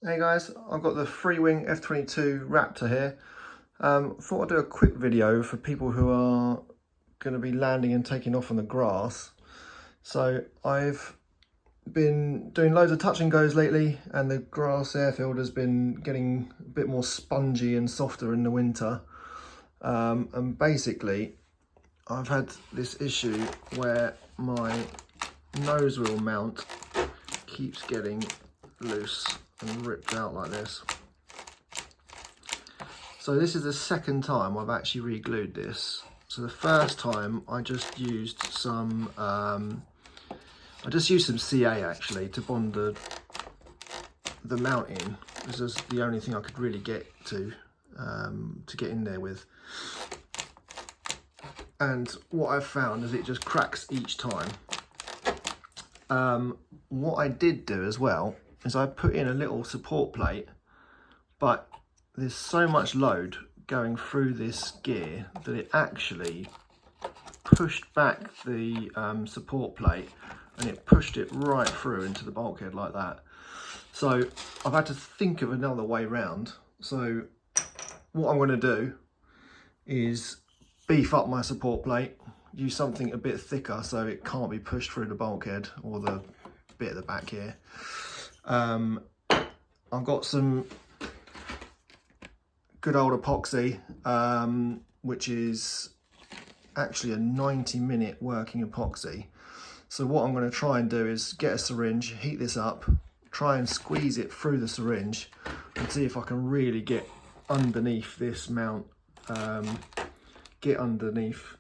Hey guys, I've got the Freewing F22 Raptor here. Thought I'd do a quick video for people who are going to be landing and taking off on the grass. So I've been doing loads of touch and goes lately, and the grass airfield has been getting a bit more spongy and softer in the winter. And basically I've had this issue where my nose wheel mount keeps getting loose and ripped out like this. So this is the second time I've actually re-glued this. So the first time I just used some CA actually to bond the mount in. This is the only thing I could really get to get in there with. And what I've found is it just cracks each time. What I did do as well is I put in a little support plate, but there's so much load going through this gear that it actually pushed back the support plate, and it pushed it right through into the bulkhead like that. So I've had to think of another way round. So what I'm going to do is beef up my support plate, use something a bit thicker so it can't be pushed through the bulkhead or the bit at the back here. I've got some good old epoxy, which is actually a 90-minute working epoxy. So what I'm going to try and do is get a syringe, heat this up, try and squeeze it through the syringe and see if I can really get underneath this mount, get underneath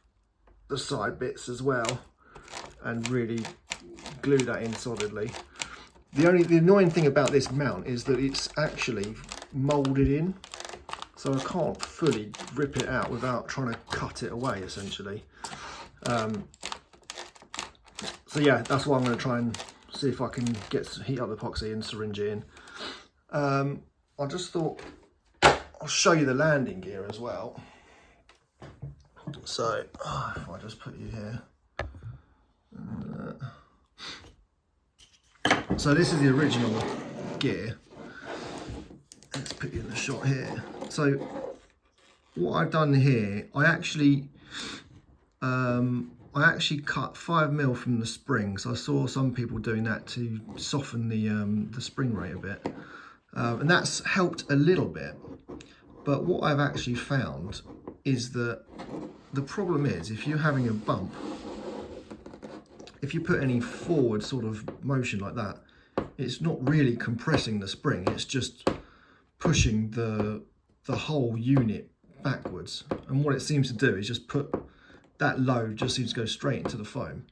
the side bits as well, and really glue that in solidly. The annoying thing about this mount is that it's actually moulded in, so I can't fully rip it out without trying to cut it away essentially. So yeah, that's why I'm going to try and see if I can heat up the epoxy and syringe it in. I just thought I'll show you the landing gear as well. So if I just put you here. So this is the original gear. Let's put you in the shot here. So what I've done here, I actually cut 5mm from the springs. I saw some people doing that to soften the spring rate a bit, and that's helped a little bit. But what I've actually found is that the problem is, if you're having a bump, if you put any forward sort of motion like that, it's not really compressing the spring, it's just pushing the whole unit backwards. And what it seems to do is just put that load, just seems to go straight into the foam.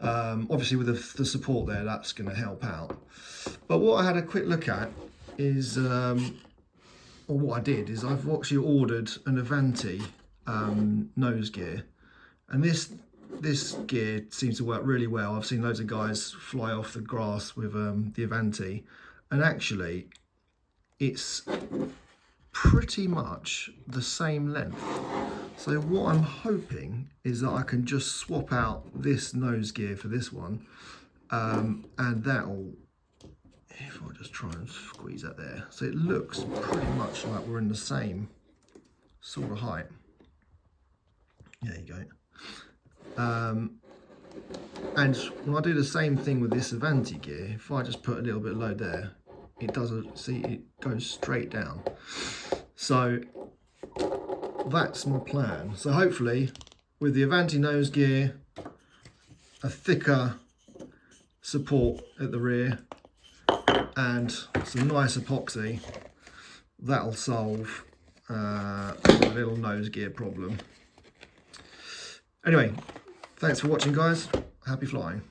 Obviously with the support there, that's going to help out. But what I had a quick look at is, or what I did is I've actually ordered an Avanti nose gear, and this gear seems to work really well. I've seen loads of guys fly off the grass with the Avanti, and actually it's pretty much the same length. So what I'm hoping is that I can just swap out this nose gear for this one, and that'll, if I just try and squeeze that there, so it looks pretty much like we're in the same sort of height. There you go. And when I do the same thing with this Avanti gear, if I just put a little bit of load there, it doesn't, see, it goes straight down. So that's my plan. So hopefully with the Avanti nose gear, a thicker support at the rear, and some nice epoxy, that'll solve a little nose gear problem. Anyway, thanks for watching guys, happy flying.